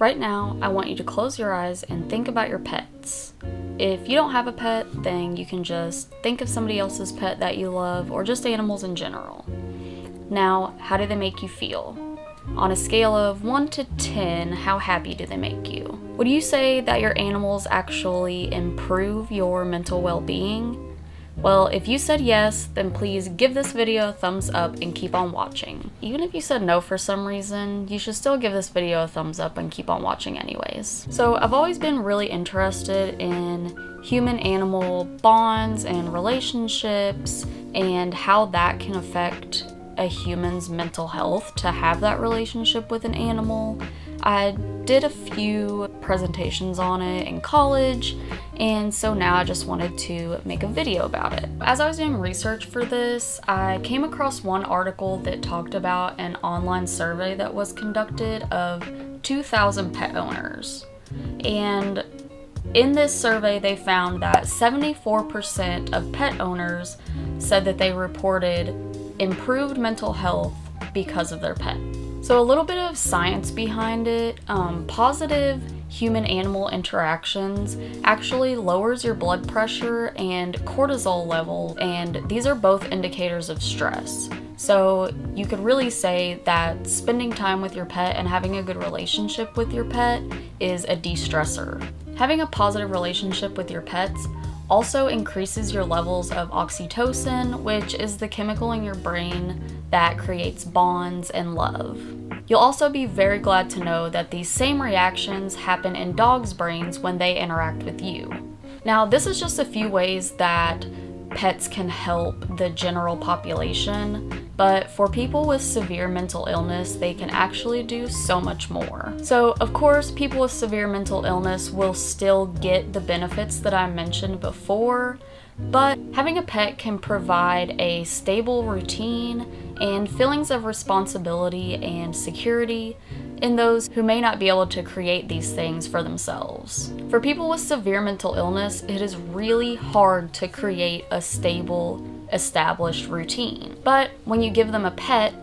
Right now, I want you to close your eyes and think about your pets. If you don't have a pet, then you can just think of somebody else's pet that you love, or just animals in general. Now, how do they make you feel? On a scale of 1 to 10, how happy do they make you? Would you say that your animals actually improve your mental well-being? Well, if you said yes, then please give this video a thumbs up and keep on watching. Even if you said no for some reason, you should still give this video a thumbs up and keep on watching anyways. So I've always been really interested in human-animal bonds and relationships and how that can affect a human's mental health to have that relationship with an animal. I did a few presentations on it in college, and so now I just wanted to make a video about it. As I was doing research for this, I came across one article that talked about an online survey that was conducted of 2,000 pet owners. And in this survey, they found that 74% of pet owners said that they reported improved mental health because of their pet. So a little bit of science behind it. Positive human-animal interactions actually lowers your blood pressure and cortisol level, and these are both indicators of stress. So you could really say that spending time with your pet and having a good relationship with your pet is a de-stressor. Having a positive relationship with your pets also increases your levels of oxytocin, which is the chemical in your brain that creates bonds and love. You'll also be very glad to know that these same reactions happen in dogs' brains when they interact with you. Now, this is just a few ways that pets can help the general population, but for people with severe mental illness, they can actually do so much more. So, of course, people with severe mental illness will still get the benefits that I mentioned before, but having a pet can provide a stable routine and feelings of responsibility and security in those who may not be able to create these things for themselves. For people with severe mental illness, it is really hard to create a stable, established routine. But when you give them a pet,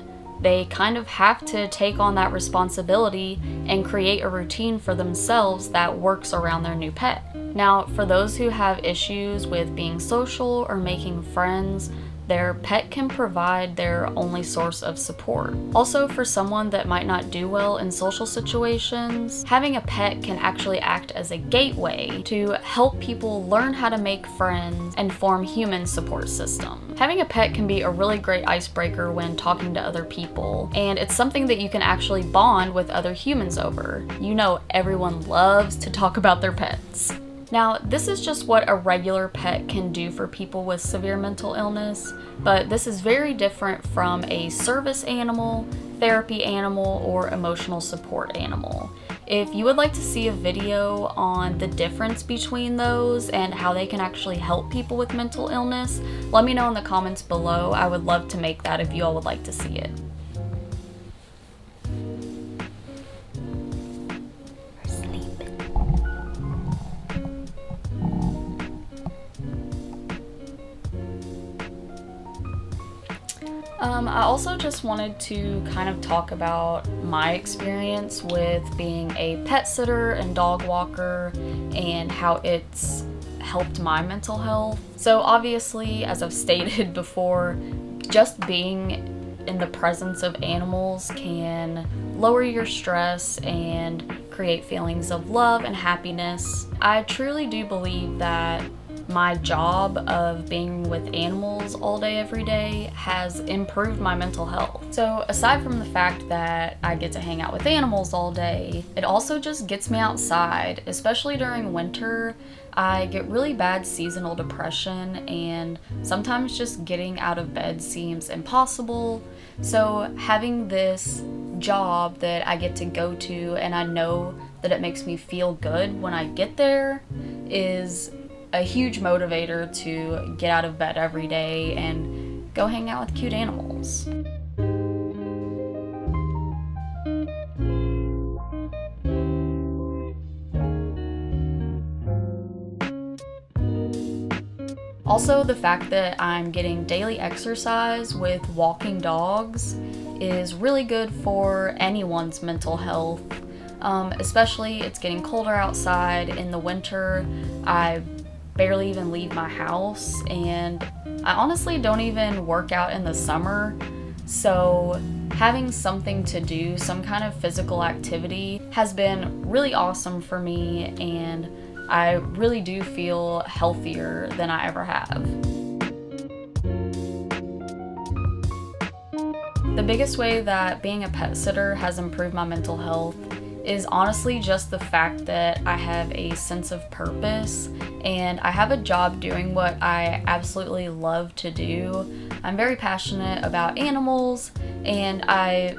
they kind of have to take on that responsibility and create a routine for themselves that works around their new pet. Now, for those who have issues with being social or making friends, their pet can provide their only source of support. Also, for someone that might not do well in social situations, having a pet can actually act as a gateway to help people learn how to make friends and form human support systems. Having a pet can be a really great icebreaker when talking to other people, and it's something that you can actually bond with other humans over. You know, everyone loves to talk about their pets. Now, this is just what a regular pet can do for people with severe mental illness, but this is very different from a service animal, therapy animal, or emotional support animal. If you would like to see a video on the difference between those and how they can actually help people with mental illness, let me know in the comments below. I would love to make that if you all would like to see it. I also just wanted to kind of talk about my experience with being a pet sitter and dog walker and how it's helped my mental health. So obviously, as I've stated before, just being in the presence of animals can lower your stress and create feelings of love and happiness. I truly do believe that my job of being with animals all day, every day has improved my mental health. So aside from the fact that I get to hang out with animals all day, it also just gets me outside. Especially during winter, I get really bad seasonal depression, and sometimes just getting out of bed seems impossible. So having this job that I get to go to and I know that it makes me feel good when I get there is a huge motivator to get out of bed every day and go hang out with cute animals. Also, the fact that I'm getting daily exercise with walking dogs is really good for anyone's mental health. Especially it's getting colder outside. In the winter, I barely even leave my house, and I honestly don't even work out in the summer. So having something to do, some kind of physical activity, has been really awesome for me, and I really do feel healthier than I ever have. The biggest way that being a pet sitter has improved my mental health is honestly just the fact that I have a sense of purpose and I have a job doing what I absolutely love to do. I'm very passionate about animals, and I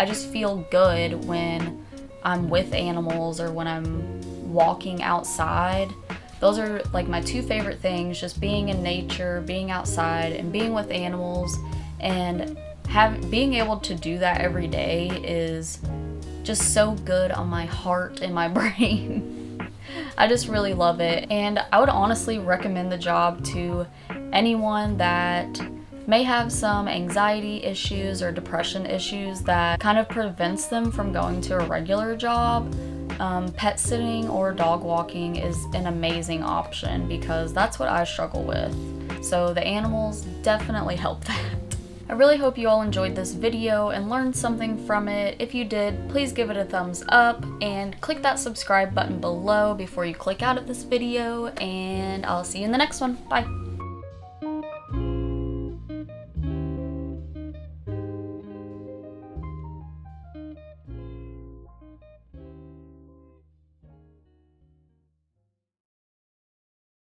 just feel good when I'm with animals or when I'm walking outside. Those are like my two favorite things, just being in nature, being outside, and being with animals. And being able to do that every day is just so good on my heart and my brain. I just really love it, and I would honestly recommend the job to anyone that may have some anxiety issues or depression issues that kind of prevents them from going to a regular job. Pet sitting or dog walking is an amazing option because that's what I struggle with. So the animals definitely help that. I really hope you all enjoyed this video and learned something from it. If you did, please give it a thumbs up and click that subscribe button below before you click out of this video, and I'll see you in the next one. Bye!